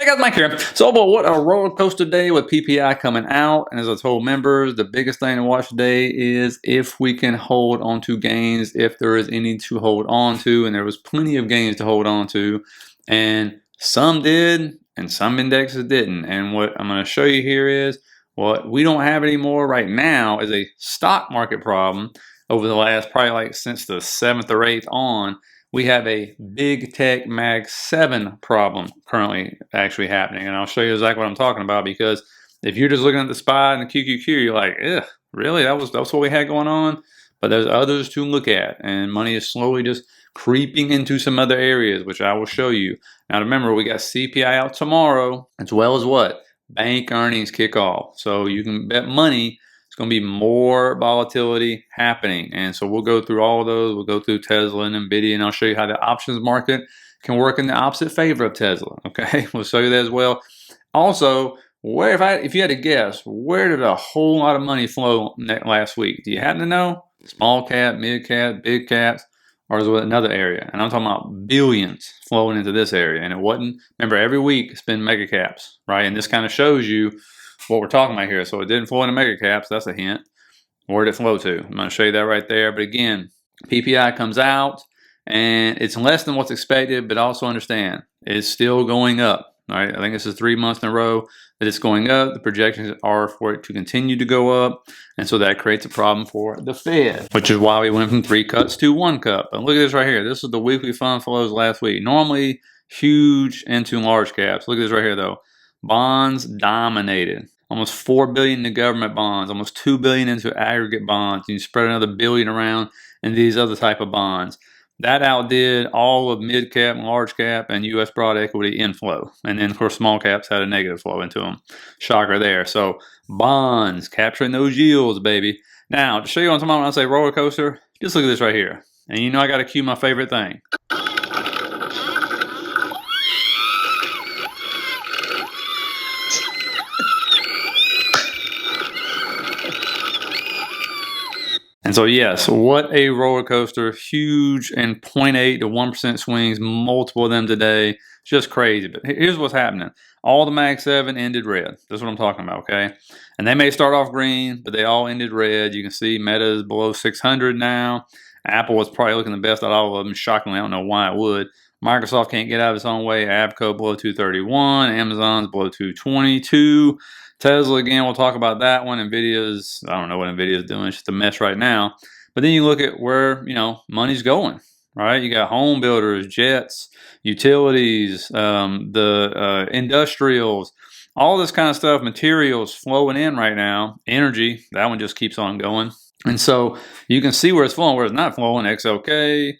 Hey guys, Mike here. So, about what a roller coaster day with PPI coming out. And as I told members, the biggest thing to watch today is if we can hold on to gains, if there is any to hold on to. And there was plenty of gains to hold on to. And some did, and some indexes didn't. And what I'm going to show you here is what we don't have anymore right now is a stock market problem over the last probably like since the 7th or 8th on. We have a big tech mag 7 problem currently actually happening. And I'll show you exactly what I'm talking about, because if you're just looking at the SPY and the QQQ, you're like, ugh, really? That's what we had going on? But there's others to look at, and money is slowly just creeping into some other areas, which I will show you. Now remember, we got CPI out tomorrow, as well as what? Bank earnings kick off. So you can bet money it's going to be more volatility happening. And so we'll go through all of those. We'll go through Tesla and Nvidia, and I'll show you how the options market can work in the opposite favor of Tesla. Okay, we'll show you that as well. Also, if you had to guess, where did a whole lot of money flow last week? Do you happen to know? Small cap, mid cap, big caps, or is it another area? And I'm talking about billions flowing into this area. And it wasn't, remember, every week it's been mega caps, right? And this kind of shows you what we're talking about here. So it didn't flow into mega caps. That's a hint. Where did it flow to? I'm going to show you that right there. But again, PPI comes out and it's less than what's expected, but also understand it's still going up. All right. I think this is 3 months in a row that it's going up. The projections are for it to continue to go up. And so that creates a problem for the Fed, which is why we went from 3 cuts to 1 cut. But look at this right here. This is the weekly fund flows last week. Normally huge into large caps. Look at this right here though. Bonds dominated. Almost $4 billion into government bonds, almost $2 billion into aggregate bonds. You spread another $1 billion around in these other type of bonds. That outdid all of mid cap and large cap and U.S. broad equity inflow. And then, of course, small caps had a negative flow into them. Shocker there. So bonds capturing those yields, baby. Now, to show you what I'm talking about when I say roller coaster, just look at this right here. And you know I got to cue my favorite thing. And so, yes, what a roller coaster, huge and 0.8 to 1% swings, multiple of them today. Just crazy. But here's what's happening. All the Mag 7 ended red. That's what I'm talking about, okay? And they may start off green, but they all ended red. You can see Meta is below 600 now. Apple was probably looking the best out of all of them. Shockingly, I don't know why it would. Microsoft can't get out of its own way. Avco below 231. Amazon's below 222. Tesla, again, we'll talk about that one. Nvidia's, I don't know what Nvidia's doing. It's just a mess right now. But then you look at where, money's going, right? You got home builders, jets, utilities, the industrials, all this kind of stuff, materials flowing in right now. Energy, that one just keeps on going. And so you can see where it's flowing, where it's not flowing. XLK,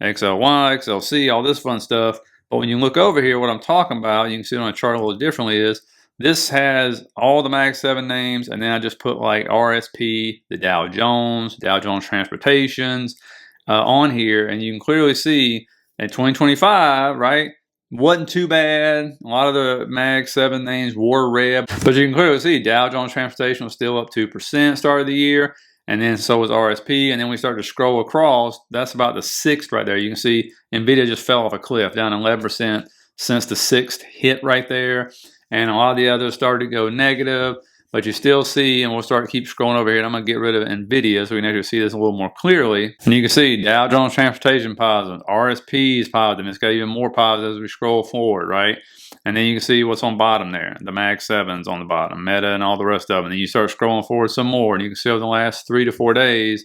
XLY, XLC, all this fun stuff. But when you look over here, what I'm talking about, you can see it on a chart a little differently, is this has all the Mag 7 names, and then I just put like RSP, the Dow Jones Transportations on here, and you can clearly see that 2025, right, wasn't too bad. A lot of the Mag 7 names were red, but you can clearly see Dow Jones Transportation was still up 2% start of the year, and then so was RSP, and then we start to scroll across. That's about the 6th right there. You can see Nvidia just fell off a cliff, down 11% since the 6th hit right there. And a lot of the others started to go negative, but you still see, and we'll start to keep scrolling over here, and I'm going to get rid of Nvidia so we can actually see this a little more clearly. And you can see Dow Jones Transportation positive, RSP is positive, it's got even more positive as we scroll forward, right? And then you can see what's on bottom there, the Mag 7's on the bottom, Meta and all the rest of them. And then you start scrolling forward some more, and you can see over the last 3 to 4 days,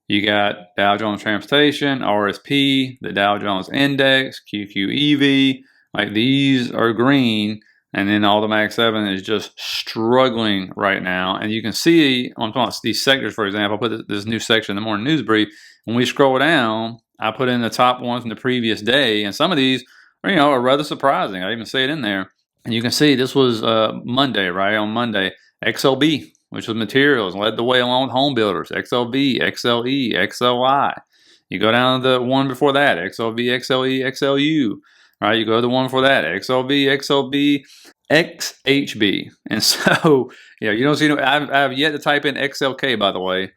you got Dow Jones Transportation, RSP, the Dow Jones Index, QQEV, like these are green. And then all the Mag 7 is just struggling right now. And you can see, I'm talking about these sectors, for example, I put this new section in the morning news brief. When we scroll down, I put in the top ones from the previous day. And some of these are rather surprising. I even say it in there. And you can see this was Monday, right? On Monday, XLB, which was materials, led the way along with home builders. XLB, XLE, XLI. You go down to the one before that, XLB, XLE, XLU. Right, you go to the one for that, XLB, XLB, XHB. And so, you don't see, I've yet to type in XLK, by the way.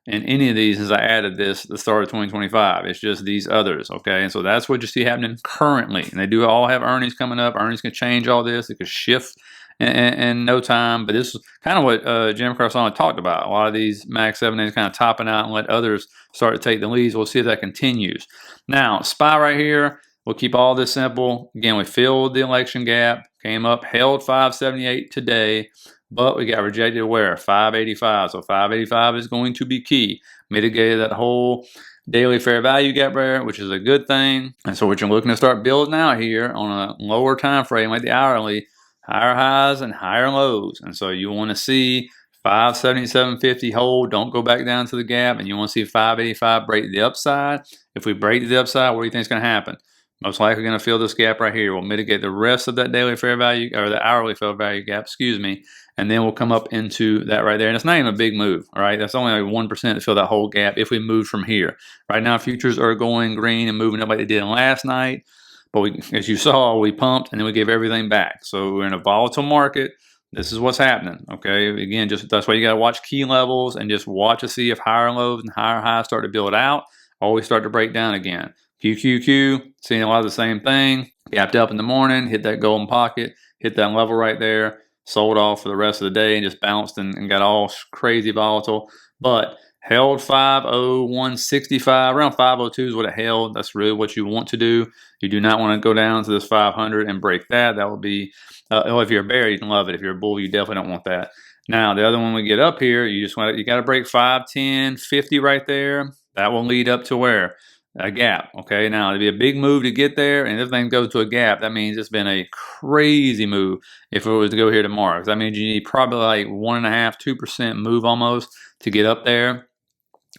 in any of these since I added this at the start of 2025. It's just these others, okay? And so that's what you see happening currently. And they do all have earnings coming up. Earnings can change all this. It could shift in no time. But this is kind of what Jim Carsano talked about. A lot of these Max 7 days kind of topping out and let others start to take the leads. We'll see if that continues. Now, SPY right here, we'll keep all this simple. Again, we filled the election gap, came up, held 578 today. But we got rejected where? 585. So 585 is going to be key. Mitigated that whole daily fair value gap there, which is a good thing. And so what you're looking to start building out here on a lower time frame like the hourly, higher highs and higher lows. And so you want to see 577.50 hold. Don't go back down to the gap. And you want to see 585 break the upside. If we break the upside, what do you think is going to happen? Most likely going to fill this gap right here. We'll mitigate the rest of that daily fair value, or the hourly fair value gap, excuse me, and then we'll come up into that right there. And it's not even a big move, all right? That's only like 1% to fill that whole gap if we move from here. Right now, futures are going green and moving up like they did last night. But we, as you saw, we pumped and then we gave everything back. So we're in a volatile market. This is what's happening, okay? Again, just that's why you got to watch key levels and just watch to see if higher lows and higher highs start to build out, always start to break down again. QQQ, seeing a lot of the same thing. Gapped up in the morning, hit that golden pocket, hit that level right there, sold off for the rest of the day and just bounced and got all crazy volatile. But held 501.65, around 502 is what it held. That's really what you want to do. You do not want to go down to this 500 and break that. That would be, if you're a bear, you can love it. If you're a bull, you definitely don't want that. Now, the other one we get up here, you got to break 510.50 right there. That will lead up to where? A gap. Okay, now it'd be a big move to get there, and if things goes to a gap, that means it's been a crazy move if it was to go here tomorrow. Because that means you need probably like 1.5%, 2% move almost to get up there.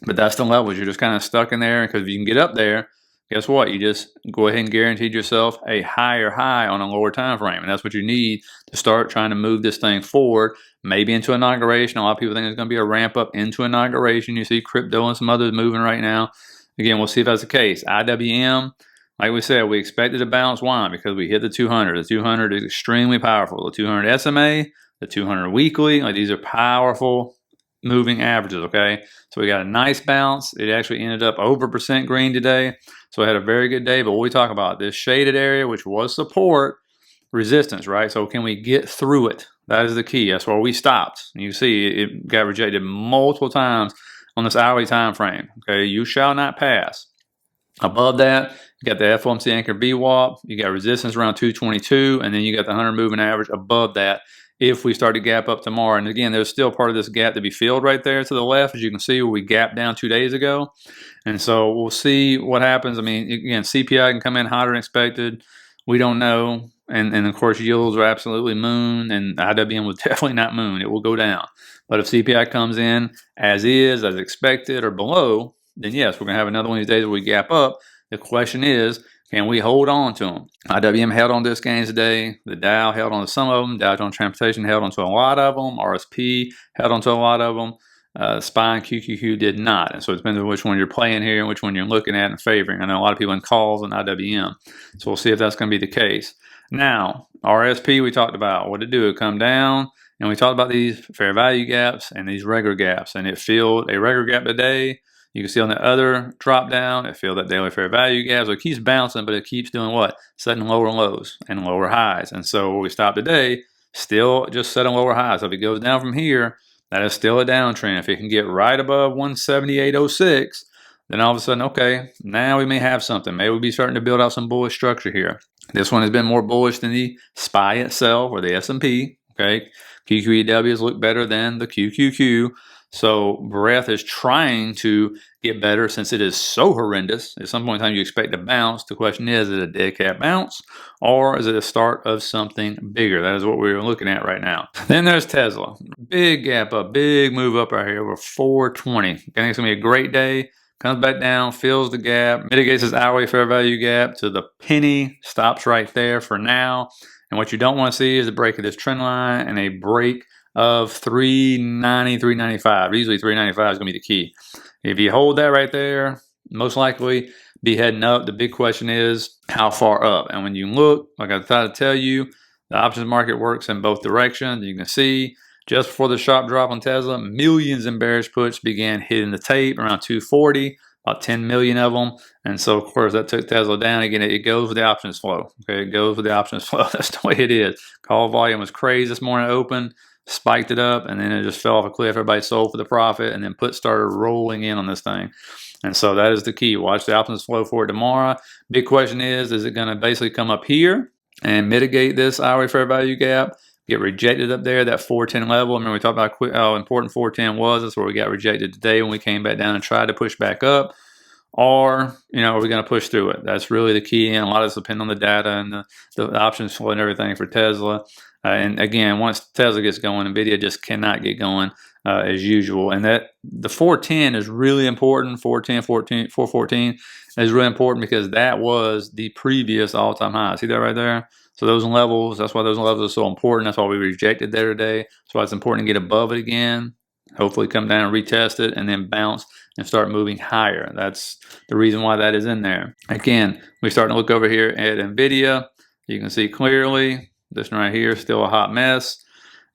But that's the levels. You're just kind of stuck in there, because if you can get up there, guess what? You just go ahead and guarantee yourself a higher high on a lower time frame, and that's what you need to start trying to move this thing forward, maybe into inauguration. A lot of people think it's going to be a ramp up into inauguration. You see crypto and some others moving right now. Again, we'll see if that's the case. IWM, like we said, we expected to bounce. Why? Because we hit the 200. The 200 is extremely powerful. The 200 SMA, the 200 weekly, like these are powerful moving averages, okay? So we got a nice bounce. It actually ended up over % green today. So I had a very good day. But what we talk about, this shaded area, which was support, resistance, right? So can we get through it? That is the key. That's where we stopped. You see it got rejected multiple times on this hourly time frame. Okay, you shall not pass. Above that, you got the FOMC anchor VWAP, you got resistance around 222, and then you got the 100 moving average above that if we start to gap up tomorrow. And again, there's still part of this gap to be filled right there to the left, as you can see, where we gapped down 2 days ago. And so we'll see what happens. I mean, again, CPI can come in hotter than expected. We don't know. And of course, yields are absolutely moon, and IWM was definitely not moon. It will go down. But if CPI comes in as is, as expected, or below, then yes, we're going to have another one of these days where we gap up. The question is, can we hold on to them? IWM held on to this gains today. The Dow held on to some of them. Dow Jones Transportation held on to a lot of them. RSP held on to a lot of them. SPY and QQQ did not. And so it depends on which one you're playing here and which one you're looking at and favoring. I know a lot of people in calls on IWM. So we'll see if that's going to be the case. Now, RSP we talked about. What did it do? It come down. And we talked about these fair value gaps and these regular gaps. And it filled a regular gap today. You can see on the other drop down, it filled that daily fair value gap. So it keeps bouncing, but it keeps doing what? Setting lower lows and lower highs. And so where we stopped today, still just setting lower highs. So if it goes down from here, that is still a downtrend. If it can get right above 178.06, then all of a sudden, okay, now we may have something. Maybe we'll be starting to build out some bullish structure here. This one has been more bullish than the SPY itself or the S&P. Okay, QQEWs look better than the QQQ. So breadth is trying to get better since it is so horrendous. At some point in time, you expect to bounce. The question is it a dead cat bounce or is it a start of something bigger? That is what we're looking at right now. Then there's Tesla. Big gap up, big move up right here over 420. I think it's going to be a great day. Comes back down, fills the gap, mitigates its hourly fair value gap to the penny, stops right there for now. And what you don't want to see is a break of this trend line and a break of 390, 395. Usually 395 is going to be the key. If you hold that right there, most likely be heading up. The big question is how far up. And when you look, like I tried to tell you, the options market works in both directions. You can see just before the sharp drop on Tesla, millions in bearish puts began hitting the tape around 240, about 10 million of them. And so, of course, that took Tesla down. Again, it goes with the options flow. Okay, it goes with the options flow. That's the way it is. Call volume was crazy this morning open, spiked it up, and then it just fell off a cliff. Everybody sold for the profit, and then puts started rolling in on this thing. And so that is the key. Watch the options flow for it tomorrow. Big question is it going to basically come up here and mitigate this hourly fair value gap, get rejected up there, that 410 level? I mean, we talked about how important 410 was. That's where we got rejected today when we came back down and tried to push back up. Or, are we going to push through it? That's really the key. And a lot of this depends on the data and the options flow and everything for Tesla. And again, once Tesla gets going, Nvidia just cannot get going as usual. And that the 410 is really important. 414 is really important because that was the previous all-time high. See that right there? So those levels, that's why those levels are so important. That's why we rejected there today. That's why it's important to get above it again. Hopefully come down and retest it and then bounce and start moving higher. That's the reason why that is in there. Again, we're starting to look over here at Nvidia. You can see clearly this right here is still a hot mess.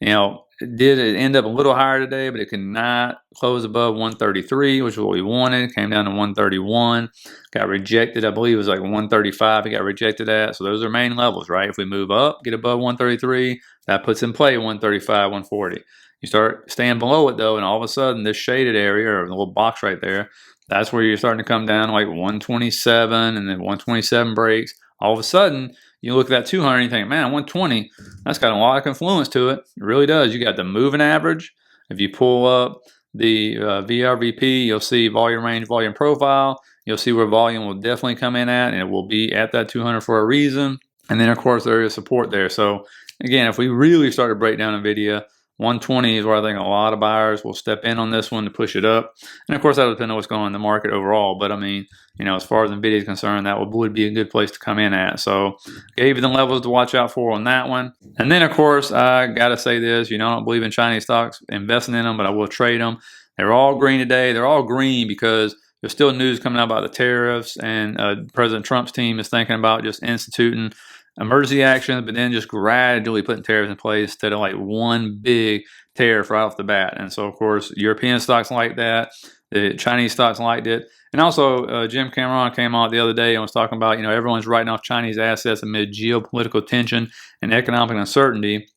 It did end up a little higher today, but it could not close above 133, which is what we wanted. It came down to 131. Got rejected. I believe it was like 135. It got rejected at. So those are main levels, right? If we move up, get above 133, that puts in play 135, 140. You start staying below it, though, and all of a sudden, this shaded area, or the little box right there, that's where you're starting to come down like 127, and then 127 breaks. All of a sudden, you look at that 200 and you think, man, 120, that's got a lot of influence to it. It really does. You got the moving average. If you pull up the VRVP, you'll see volume range, volume profile. You'll see where volume will definitely come in at, and it will be at that 200 for a reason. And then, of course, there is support there. So, again, if we really start to break down NVIDIA, 120 is where I think a lot of buyers will step in on this one to push it up. And of course, that would depend on what's going on in the market overall. But I mean, as far as NVIDIA is concerned, that would be a good place to come in at. So gave you the levels to watch out for on that one. And then, of course, I got to say this, I don't believe in Chinese stocks, investing in them, but I will trade them. They're all green today. They're all green because there's still news coming out about the tariffs, and President Trump's team is thinking about just instituting emergency actions, but then just gradually putting tariffs in place instead of like one big tariff right off the bat. And so, of course, European stocks like that. The Chinese stocks liked it. And also, Jim Cameron came out the other day and was talking about, everyone's writing off Chinese assets amid geopolitical tension and economic uncertainty.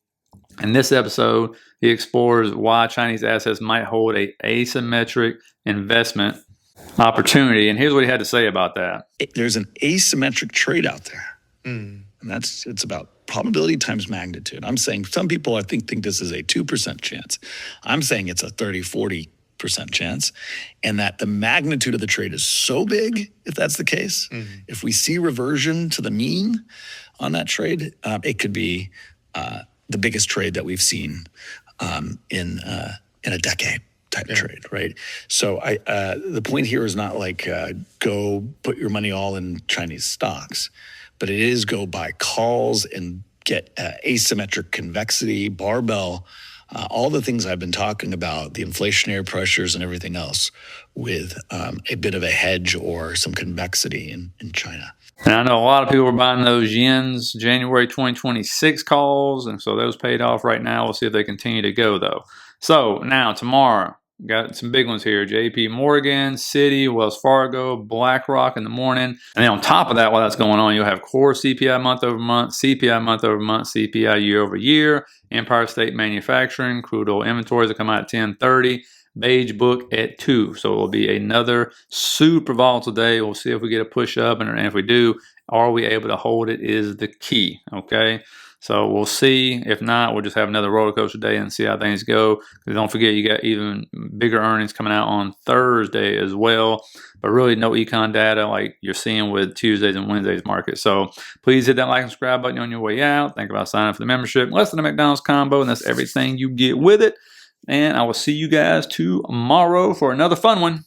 In this episode, he explores why Chinese assets might hold an asymmetric investment opportunity. And here's what he had to say about that. There's an asymmetric trade out there. And it's about probability times magnitude. I'm saying some people I think this is a 2% chance. I'm saying it's a 30-40% chance, and that the magnitude of the trade is so big, if that's the case, if we see reversion to the mean on that trade, it could be the biggest trade that we've seen in a decade type trade, right? So the point here is not like go put your money all in Chinese stocks, but it is go buy calls and get asymmetric convexity, barbell, all the things I've been talking about, the inflationary pressures and everything else, with a bit of a hedge or some convexity in China. And I know a lot of people are buying those yens January 2026 calls, and so those paid off right now. We'll see if they continue to go, though. So now tomorrow, got some big ones here. JP Morgan, Citi, Wells Fargo, BlackRock in the morning. And then on top of that, while that's going on, you'll have core CPI month over month, CPI month over month, CPI year over year, Empire State Manufacturing, crude oil inventories will come out at 10:30, Beige Book at 2. So it will be another super volatile day. We'll see if we get a push up, and if we do, are we able to hold it is the key, okay? So we'll see. If not, we'll just have another roller coaster day and see how things go. Don't forget, you got even bigger earnings coming out on Thursday as well. But really no econ data like you're seeing with Tuesdays and Wednesdays market. So please hit that like and subscribe button on your way out. Think about signing up for the membership. Less than a McDonald's combo, and that's everything you get with it. And I will see you guys tomorrow for another fun one.